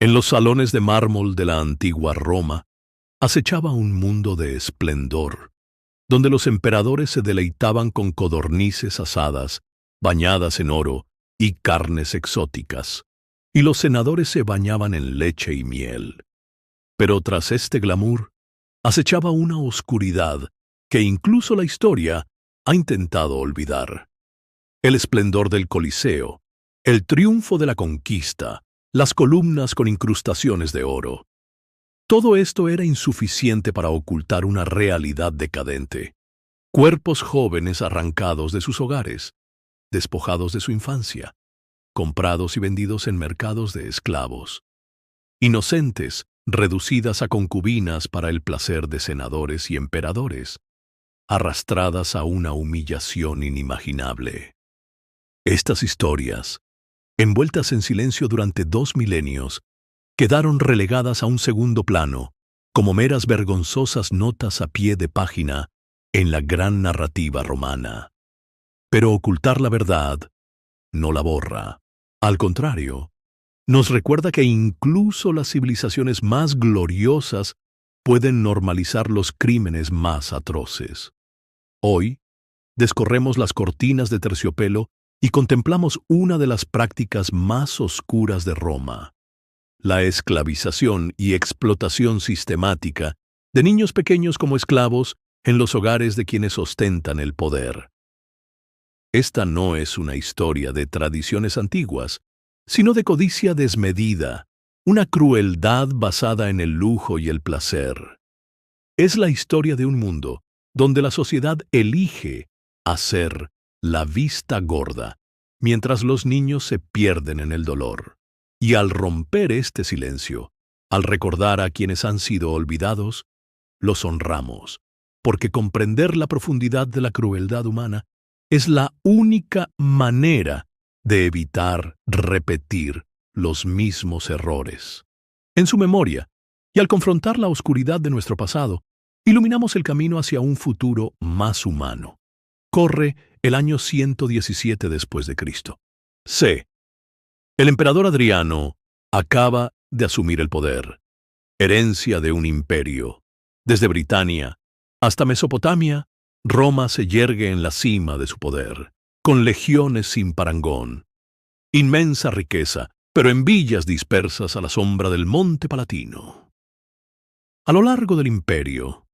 En los salones de mármol de la antigua Roma acechaba un mundo de esplendor, donde los emperadores se deleitaban con codornices asadas, bañadas en oro y carnes exóticas, y los senadores se bañaban en leche y miel. Pero tras este glamour acechaba una oscuridad que incluso la historia ha intentado olvidar. El esplendor del Coliseo, el triunfo de la conquista, las columnas con incrustaciones de oro. Todo esto era insuficiente para ocultar una realidad decadente. Cuerpos jóvenes arrancados de sus hogares, despojados de su infancia, comprados y vendidos en mercados de esclavos. Inocentes, reducidas a concubinas para el placer de senadores y emperadores, arrastradas a una humillación inimaginable. Estas historias, envueltas en silencio durante 2 milenios, quedaron relegadas a un segundo plano, como meras vergonzosas notas a pie de página en la gran narrativa romana. Pero ocultar la verdad no la borra. Al contrario, nos recuerda que incluso las civilizaciones más gloriosas pueden normalizar los crímenes más atroces. Hoy, descorremos las cortinas de terciopelo y contemplamos una de las prácticas más oscuras de Roma: la esclavización y explotación sistemática de niños pequeños como esclavos en los hogares de quienes ostentan el poder. Esta no es una historia de tradiciones antiguas, sino de codicia desmedida, una crueldad basada en el lujo y el placer. Es la historia de un mundo donde la sociedad elige hacer la vista gorda, mientras los niños se pierden en el dolor. Y al romper este silencio, al recordar a quienes han sido olvidados, los honramos, porque comprender la profundidad de la crueldad humana es la única manera de evitar repetir los mismos errores. En su memoria, y al confrontar la oscuridad de nuestro pasado, iluminamos el camino hacia un futuro más humano. Corre el año 117 después de Cristo. C. El emperador Adriano acaba de asumir el poder, herencia de un imperio. Desde Britania hasta Mesopotamia, Roma se yergue en la cima de su poder, con legiones sin parangón. Inmensa riqueza, pero en villas dispersas a la sombra del Monte Palatino. A lo largo del imperio,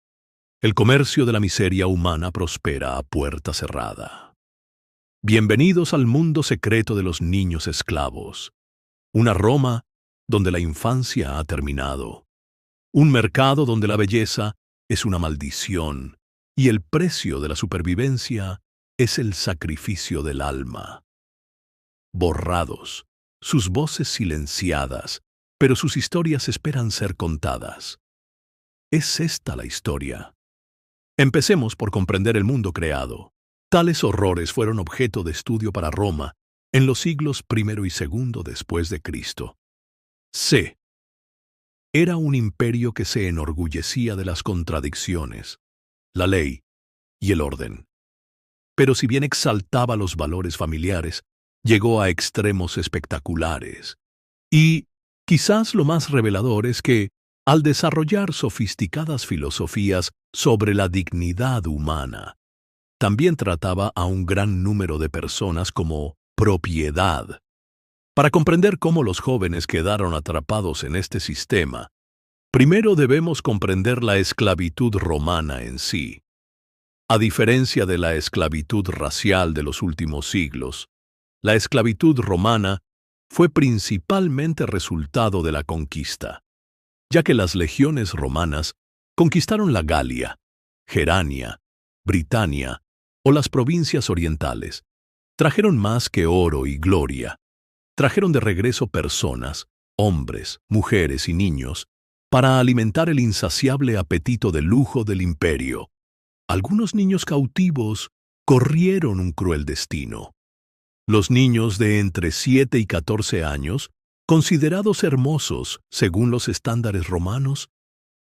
el comercio de la miseria humana prospera a puerta cerrada. Bienvenidos al mundo secreto de los niños esclavos, una Roma donde la infancia ha terminado, un mercado donde la belleza es una maldición y el precio de la supervivencia es el sacrificio del alma. Borrados, sus voces silenciadas, pero sus historias esperan ser contadas. Es esta la historia. Empecemos por comprender el mundo creado. Tales horrores fueron objeto de estudio para Roma en los siglos I y II después de Cristo. C. Era un imperio que se enorgullecía de las contradicciones, la ley y el orden. Pero si bien exaltaba los valores familiares, llegó a extremos espectaculares. Y quizás lo más revelador es que, al desarrollar sofisticadas filosofías sobre la dignidad humana, también trataba a un gran número de personas como propiedad. Para comprender cómo los jóvenes quedaron atrapados en este sistema, primero debemos comprender la esclavitud romana en sí. A diferencia de la esclavitud racial de los últimos siglos, la esclavitud romana fue principalmente resultado de la conquista, ya que las legiones romanas conquistaron la Galia, Gerania, Britania o las provincias orientales. Trajeron más que oro y gloria. Trajeron de regreso personas, hombres, mujeres y niños, para alimentar el insaciable apetito de lujo del imperio. Algunos niños cautivos corrieron un cruel destino. Los niños de entre 7 y 14 años, considerados hermosos según los estándares romanos,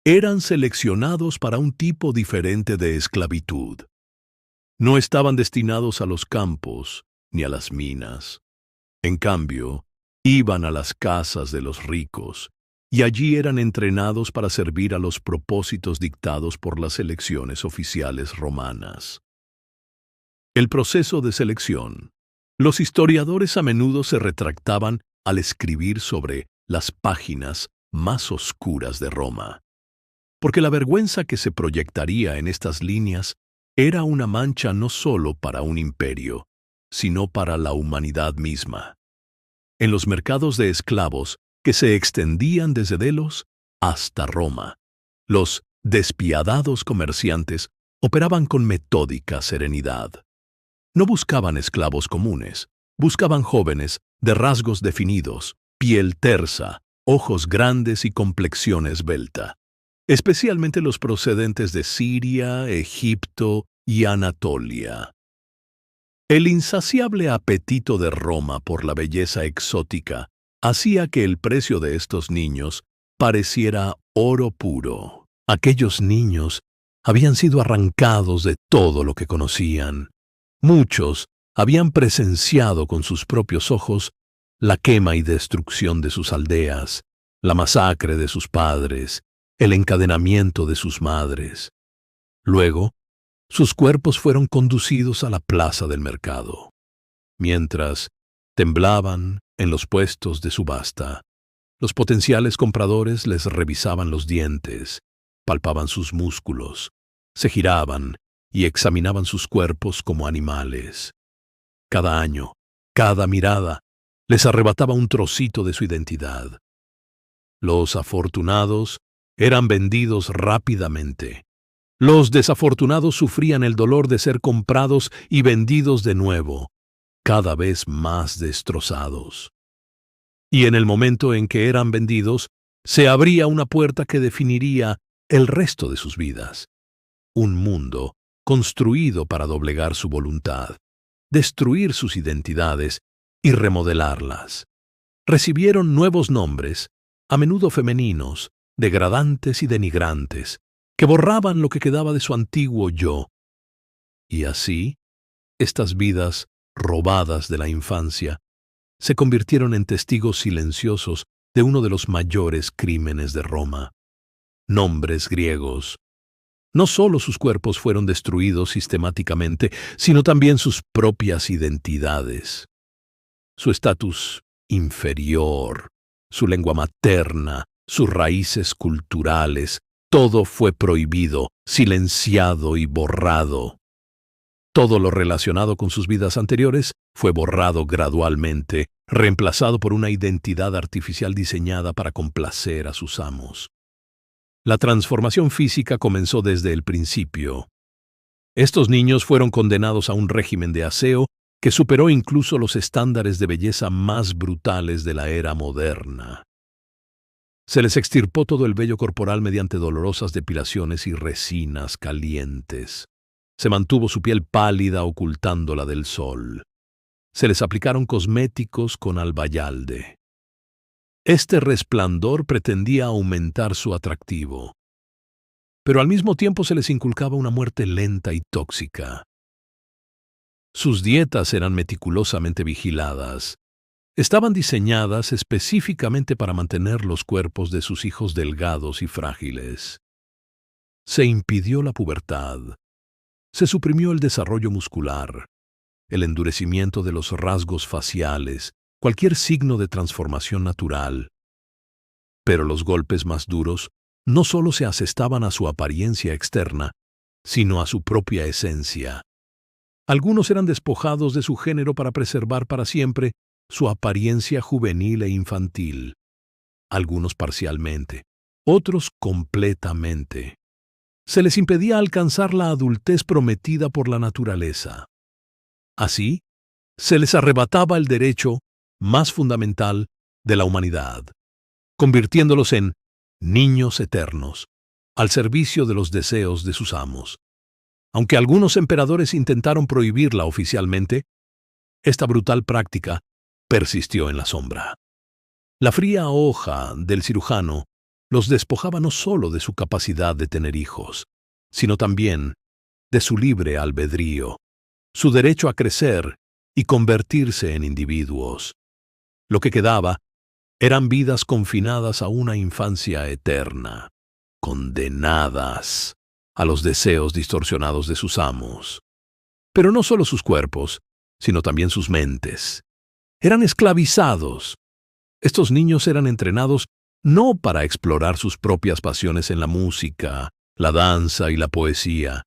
eran seleccionados para un tipo diferente de esclavitud. No estaban destinados a los campos ni a las minas. En cambio, Iban a las casas de los ricos, y allí eran entrenados para servir a los propósitos dictados por las elecciones oficiales romanas. El proceso de selección. Los historiadores a menudo se retractaban al escribir sobre las páginas más oscuras de Roma, porque la vergüenza que se proyectaría en estas líneas era una mancha no solo para un imperio, sino para la humanidad misma. En los mercados de esclavos, que se extendían desde Delos hasta Roma, los despiadados comerciantes operaban con metódica serenidad. No buscaban esclavos comunes, buscaban jóvenes de rasgos definidos, piel tersa, ojos grandes y complexión esbelta, especialmente los procedentes de Siria, Egipto y Anatolia. El insaciable apetito de Roma por la belleza exótica hacía que el precio de estos niños pareciera oro puro. Aquellos niños habían sido arrancados de todo lo que conocían. Muchos habían presenciado con sus propios ojos la quema y destrucción de sus aldeas, la masacre de sus padres, el encadenamiento de sus madres. Luego, sus cuerpos fueron conducidos a la plaza del mercado, mientras temblaban en los puestos de subasta. Los potenciales compradores les revisaban los dientes, palpaban sus músculos, se giraban y examinaban sus cuerpos como animales. Cada año, cada mirada, les arrebataba un trocito de su identidad. Los afortunados eran vendidos rápidamente. Los desafortunados sufrían el dolor de ser comprados y vendidos de nuevo, cada vez más destrozados. Y en el momento en que eran vendidos, se abría una puerta que definiría el resto de sus vidas. Un mundo construido para doblegar su voluntad, destruir sus identidades y remodelarlas. Recibieron nuevos nombres, a menudo femeninos, degradantes y denigrantes, que borraban lo que quedaba de su antiguo yo. Y así, estas vidas robadas de la infancia se convirtieron en testigos silenciosos de uno de los mayores crímenes de Roma. Nombres griegos. No solo sus cuerpos fueron destruidos sistemáticamente, sino también sus propias identidades. Su estatus inferior, su lengua materna, sus raíces culturales, todo fue prohibido, silenciado y borrado. Todo lo relacionado con sus vidas anteriores fue borrado gradualmente, reemplazado por una identidad artificial diseñada para complacer a sus amos. La transformación física comenzó desde el principio. Estos niños fueron condenados a un régimen de aseo que superó incluso los estándares de belleza más brutales de la era moderna. Se les extirpó todo el vello corporal mediante dolorosas depilaciones y resinas calientes. Se mantuvo su piel pálida ocultándola del sol. Se les aplicaron cosméticos con albayalde. Este resplandor pretendía aumentar su atractivo, pero al mismo tiempo se les inculcaba una muerte lenta y tóxica. Sus dietas eran meticulosamente vigiladas. Estaban diseñadas específicamente para mantener los cuerpos de sus hijos delgados y frágiles. Se impidió la pubertad. Se suprimió el desarrollo muscular, el endurecimiento de los rasgos faciales, cualquier signo de transformación natural. Pero los golpes más duros no solo se asestaban a su apariencia externa, sino a su propia esencia. Algunos eran despojados de su género para preservar para siempre su apariencia juvenil e infantil. Algunos parcialmente, otros completamente. Se les impedía alcanzar la adultez prometida por la naturaleza. Así, se les arrebataba el derecho más fundamental de la humanidad, convirtiéndolos en niños eternos, al servicio de los deseos de sus amos. Aunque algunos emperadores intentaron prohibirla oficialmente, esta brutal práctica persistió en la sombra. La fría hoja del cirujano los despojaba no solo de su capacidad de tener hijos, sino también de su libre albedrío, su derecho a crecer y convertirse en individuos. Lo que quedaba eran vidas confinadas a una infancia eterna, condenadas a los deseos distorsionados de sus amos. Pero no solo sus cuerpos, sino también sus mentes. Eran esclavizados. Estos niños eran entrenados no para explorar sus propias pasiones en la música, la danza y la poesía,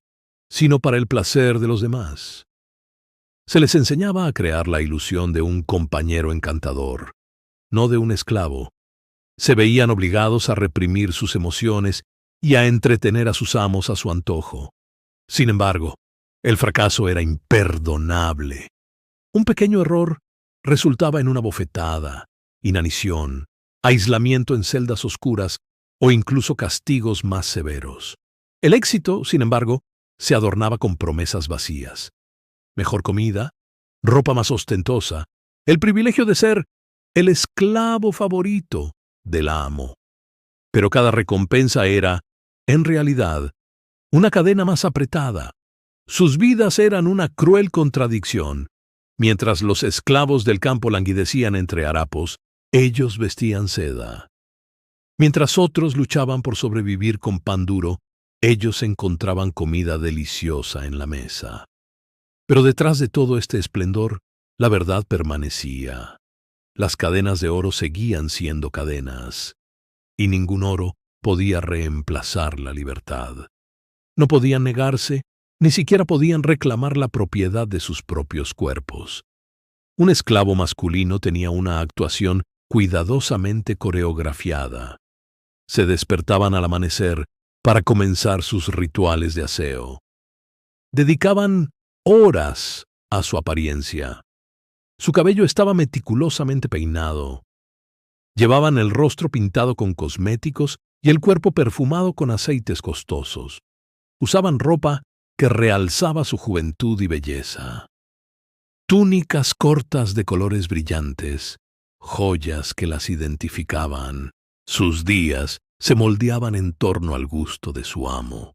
sino para el placer de los demás. Se les enseñaba a crear la ilusión de un compañero encantador, no de un esclavo. Se veían obligados a reprimir sus emociones y a entretener a sus amos a su antojo. Sin embargo, el fracaso era imperdonable. Un pequeño error resultaba en una bofetada, inanición, aislamiento en celdas oscuras o incluso castigos más severos. El éxito, sin embargo, se adornaba con promesas vacías. Mejor comida, ropa más ostentosa, el privilegio de ser el esclavo favorito del amo. Pero cada recompensa era, en realidad, una cadena más apretada. Sus vidas eran una cruel contradicción. Mientras los esclavos del campo languidecían entre harapos, ellos vestían seda. Mientras otros luchaban por sobrevivir con pan duro, ellos encontraban comida deliciosa en la mesa. Pero detrás de todo este esplendor, la verdad permanecía. Las cadenas de oro seguían siendo cadenas, y ningún oro podía reemplazar la libertad. No podían negarse, ni siquiera podían reclamar la propiedad de sus propios cuerpos. Un esclavo masculino tenía una actuación cuidadosamente coreografiada. Se despertaban al amanecer para comenzar sus rituales de aseo. Dedicaban horas a su apariencia. Su cabello estaba meticulosamente peinado. Llevaban el rostro pintado con cosméticos y el cuerpo perfumado con aceites costosos. Usaban ropa que realzaba su juventud y belleza. Túnicas cortas de colores brillantes, joyas que las identificaban. Sus días se moldeaban en torno al gusto de su amo.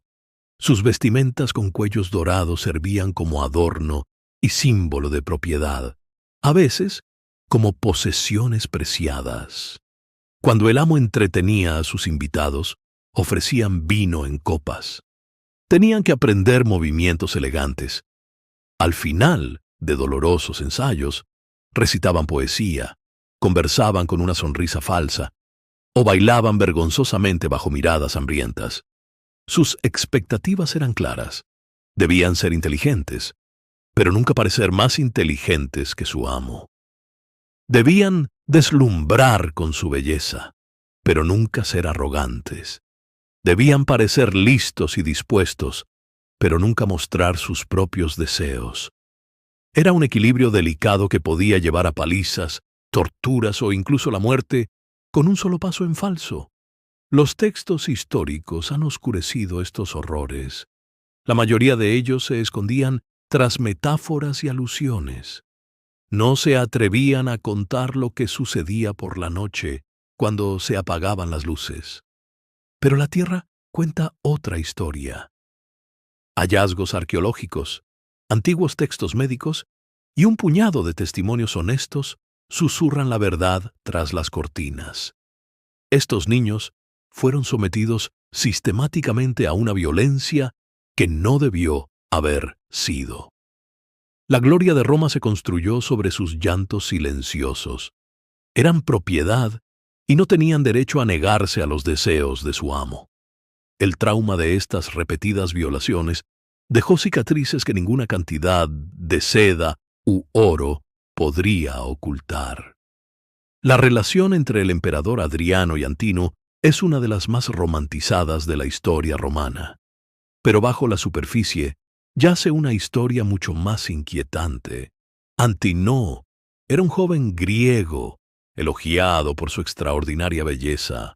Sus vestimentas con cuellos dorados servían como adorno y símbolo de propiedad, a veces como posesiones preciadas. Cuando el amo entretenía a sus invitados, ofrecían vino en copas. Tenían que aprender movimientos elegantes. Al final de dolorosos ensayos, recitaban poesía, conversaban con una sonrisa falsa o bailaban vergonzosamente bajo miradas hambrientas. Sus expectativas eran claras. Debían ser inteligentes, pero nunca parecer más inteligentes que su amo. Debían deslumbrar con su belleza, pero nunca ser arrogantes. Debían parecer listos y dispuestos, pero nunca mostrar sus propios deseos. Era un equilibrio delicado que podía llevar a palizas, torturas o incluso la muerte con un solo paso en falso. Los textos históricos han oscurecido estos horrores. La mayoría de ellos se escondían tras metáforas y alusiones. No se atrevían a contar lo que sucedía por la noche, cuando se apagaban las luces. Pero la Tierra cuenta otra historia. Hallazgos arqueológicos, antiguos textos médicos y un puñado de testimonios honestos susurran la verdad tras las cortinas. Estos niños fueron sometidos sistemáticamente a una violencia que no debió haber sido. La gloria de Roma se construyó sobre sus llantos silenciosos. Eran propiedad y no tenían derecho a negarse a los deseos de su amo. El trauma de estas repetidas violaciones dejó cicatrices que ninguna cantidad de seda u oro podría ocultar. La relación entre el emperador Adriano y Antino es una de las más romantizadas de la historia romana. Pero bajo la superficie yace una historia mucho más inquietante. Antino era un joven griego, elogiado por su extraordinaria belleza.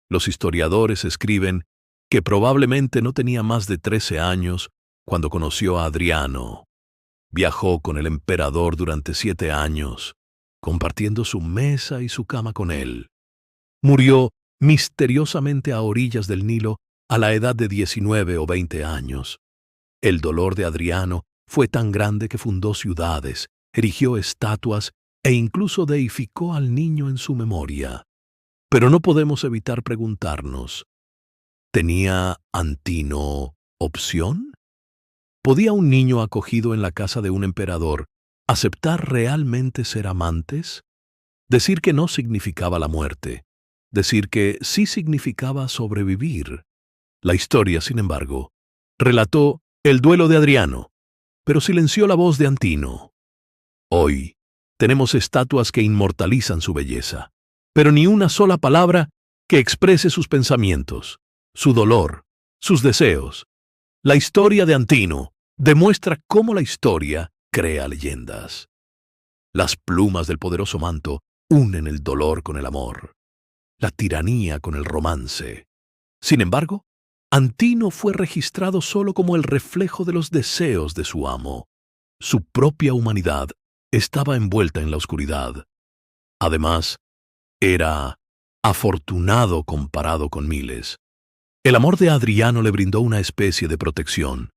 Los historiadores escriben que probablemente no tenía más de 13 años cuando conoció a Adriano. Viajó con el emperador durante 7 años, compartiendo su mesa y su cama con él. Murió misteriosamente a orillas del Nilo a la edad de 19 o 20 años. El dolor de Adriano fue tan grande que fundó ciudades, erigió estatuas e incluso deificó al niño en su memoria. Pero no podemos evitar preguntarnos, ¿tenía Antino opción? ¿Podía un niño acogido en la casa de un emperador aceptar realmente ser amantes? Decir que no significaba la muerte, decir que sí significaba sobrevivir. La historia, sin embargo, relató el duelo de Adriano, pero silenció la voz de Antino. Hoy tenemos estatuas que inmortalizan su belleza, pero ni una sola palabra que exprese sus pensamientos, su dolor, sus deseos. La historia de Antino demuestra cómo la historia crea leyendas. Las plumas del poderoso manto unen el dolor con el amor, la tiranía con el romance. Sin embargo, Antino fue registrado solo como el reflejo de los deseos de su amo. Su propia humanidad estaba envuelta en la oscuridad. Además, era afortunado comparado con miles. El amor de Adriano le brindó una especie de protección,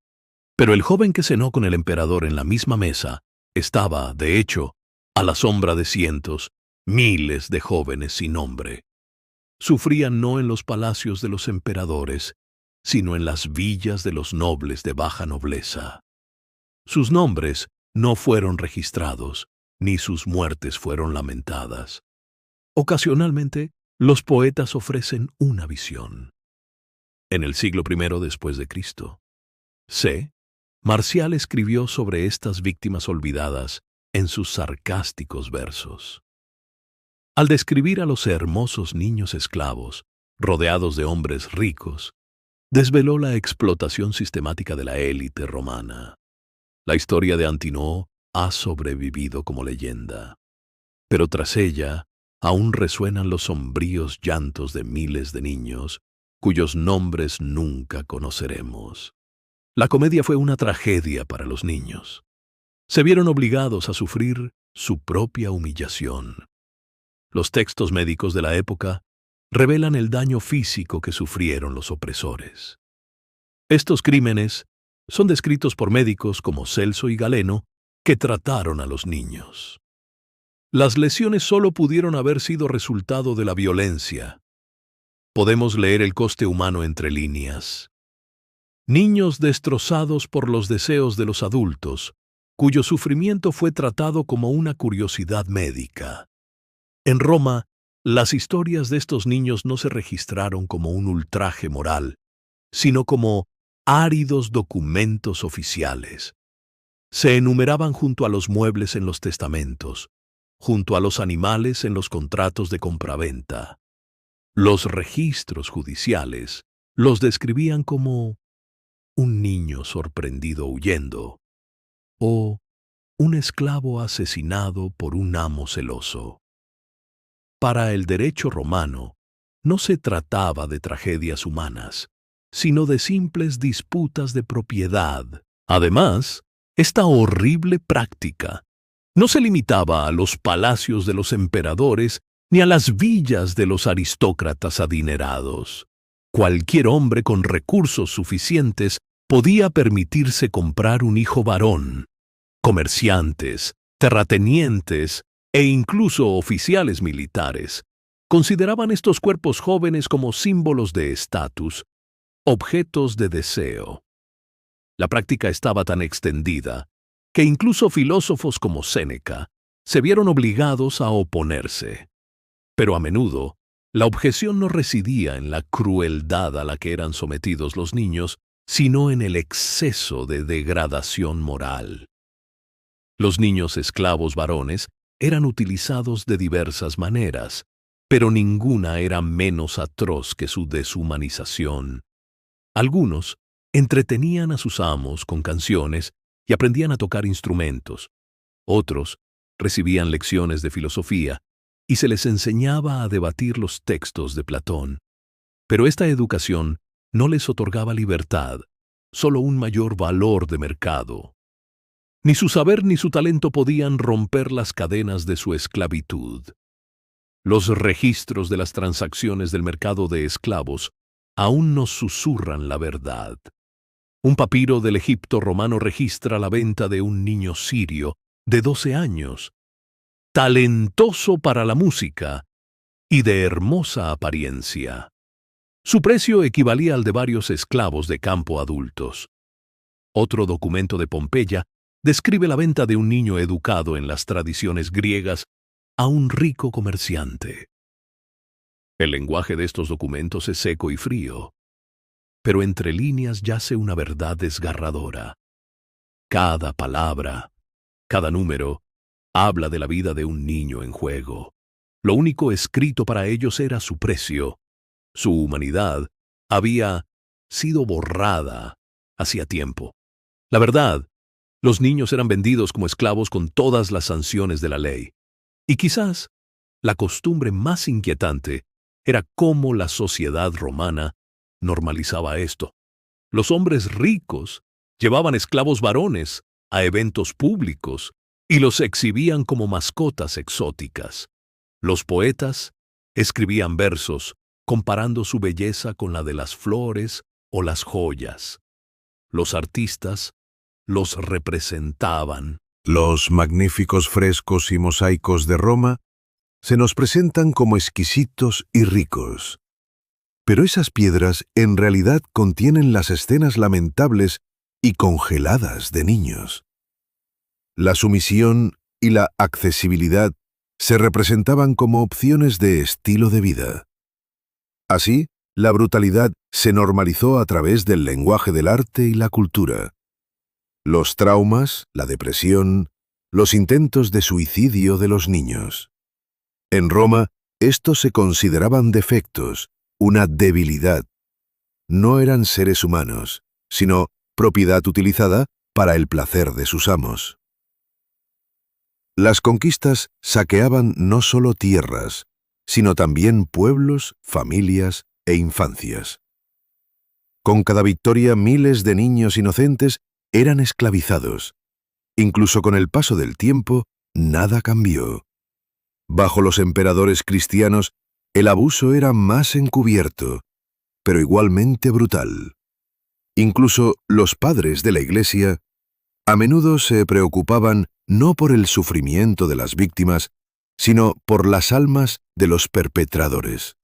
pero el joven que cenó con el emperador en la misma mesa estaba, de hecho, a la sombra de cientos, miles de jóvenes sin nombre. Sufrían no en los palacios de los emperadores, sino en las villas de los nobles de baja nobleza. Sus nombres no fueron registrados, ni sus muertes fueron lamentadas. Ocasionalmente, los poetas ofrecen una visión. En el siglo I después de Cristo, C. Marcial escribió sobre estas víctimas olvidadas en sus sarcásticos versos. Al describir a los hermosos niños esclavos, rodeados de hombres ricos, desveló la explotación sistemática de la élite romana. La historia de Antino ha sobrevivido como leyenda, pero tras ella aún resuenan los sombríos llantos de miles de niños cuyos nombres nunca conoceremos. La comedia fue una tragedia para los niños. Se vieron obligados a sufrir su propia humillación. Los textos médicos de la época revelan el daño físico que sufrieron los opresores. Estos crímenes son descritos por médicos como Celso y Galeno, que trataron a los niños. Las lesiones solo pudieron haber sido resultado de la violencia. Podemos leer el coste humano entre líneas. Niños destrozados por los deseos de los adultos, cuyo sufrimiento fue tratado como una curiosidad médica. En Roma, las historias de estos niños no se registraron como un ultraje moral, sino como áridos documentos oficiales. Se enumeraban junto a los muebles en los testamentos, junto a los animales en los contratos de compraventa. Los registros judiciales los describían como un niño sorprendido huyendo o un esclavo asesinado por un amo celoso. Para el derecho romano, no se trataba de tragedias humanas, sino de simples disputas de propiedad. Además, esta horrible práctica no se limitaba a los palacios de los emperadores ni a las villas de los aristócratas adinerados. Cualquier hombre con recursos suficientes podía permitirse comprar un hijo varón. Comerciantes, terratenientes e incluso oficiales militares consideraban estos cuerpos jóvenes como símbolos de estatus, objetos de deseo. La práctica estaba tan extendida que incluso filósofos como Séneca se vieron obligados a oponerse. Pero a menudo, la objeción no residía en la crueldad a la que eran sometidos los niños, sino en el exceso de degradación moral. Los niños esclavos varones eran utilizados de diversas maneras, pero ninguna era menos atroz que su deshumanización. Algunos entretenían a sus amos con canciones y aprendían a tocar instrumentos. Otros recibían lecciones de filosofía y se les enseñaba a debatir los textos de Platón. Pero esta educación no les otorgaba libertad, solo un mayor valor de mercado. Ni su saber ni su talento podían romper las cadenas de su esclavitud. Los registros de las transacciones del mercado de esclavos aún nos susurran la verdad. Un papiro del Egipto romano registra la venta de un niño sirio de 12 años talentoso para la música y de hermosa apariencia. Su precio equivalía al de varios esclavos de campo adultos. Otro documento de Pompeya describe la venta de un niño educado en las tradiciones griegas a un rico comerciante. El lenguaje de estos documentos es seco y frío, pero entre líneas yace una verdad desgarradora. Cada palabra, cada número, habla de la vida de un niño en juego. Lo único escrito para ellos era su precio. Su humanidad había sido borrada hacía tiempo. La verdad, los niños eran vendidos como esclavos con todas las sanciones de la ley. Y quizás la costumbre más inquietante era cómo la sociedad romana normalizaba esto. Los hombres ricos llevaban esclavos varones a eventos públicos y los exhibían como mascotas exóticas. Los poetas escribían versos comparando su belleza con la de las flores o las joyas. Los artistas los representaban. Los magníficos frescos y mosaicos de Roma se nos presentan como exquisitos y ricos. Pero esas piedras en realidad contienen las escenas lamentables y congeladas de niños. La sumisión y la accesibilidad se representaban como opciones de estilo de vida. Así, la brutalidad se normalizó a través del lenguaje del arte y la cultura. Los traumas, la depresión, los intentos de suicidio de los niños. En Roma, estos se consideraban defectos, una debilidad. No eran seres humanos, sino propiedad utilizada para el placer de sus amos. Las conquistas saqueaban no solo tierras, sino también pueblos, familias e infancias. Con cada victoria, miles de niños inocentes eran esclavizados. Incluso con el paso del tiempo, nada cambió. Bajo los emperadores cristianos, el abuso era más encubierto, pero igualmente brutal. Incluso los padres de la Iglesia a menudo se preocupaban no por el sufrimiento de las víctimas, sino por las almas de los perpetradores.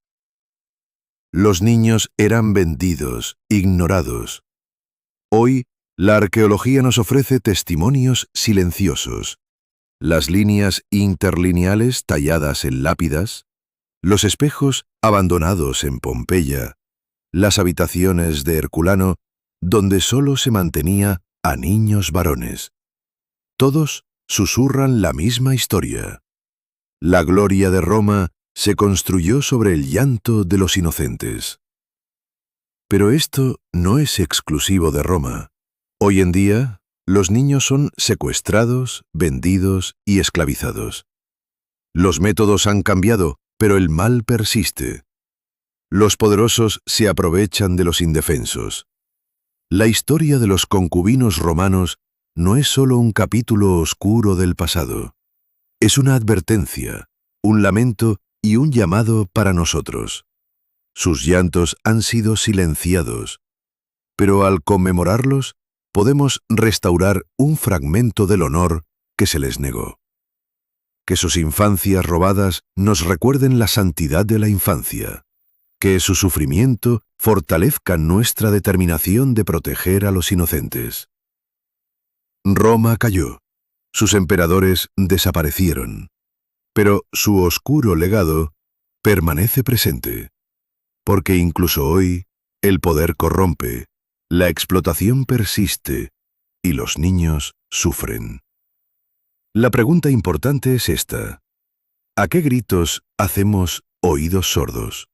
Los niños eran vendidos, ignorados. Hoy, la arqueología nos ofrece testimonios silenciosos. Las líneas interlineales talladas en lápidas, los espejos abandonados en Pompeya, las habitaciones de Herculano, donde solo se mantenía a niños varones. Todos susurran la misma historia. La gloria de Roma se construyó sobre el llanto de los inocentes. Pero esto no es exclusivo de Roma. Hoy en día, los niños son secuestrados, vendidos y esclavizados. Los métodos han cambiado, pero el mal persiste. Los poderosos se aprovechan de los indefensos. La historia de los concubinos romanos no es solo un capítulo oscuro del pasado. Es una advertencia, un lamento y un llamado para nosotros. Sus llantos han sido silenciados, pero al conmemorarlos, podemos restaurar un fragmento del honor que se les negó. Que sus infancias robadas nos recuerden la santidad de la infancia. Que su sufrimiento fortalezca nuestra determinación de proteger a los inocentes. Roma cayó. Sus emperadores desaparecieron. Pero su oscuro legado permanece presente. Porque incluso hoy, el poder corrompe, la explotación persiste y los niños sufren. La pregunta importante es esta: ¿a qué gritos hacemos oídos sordos?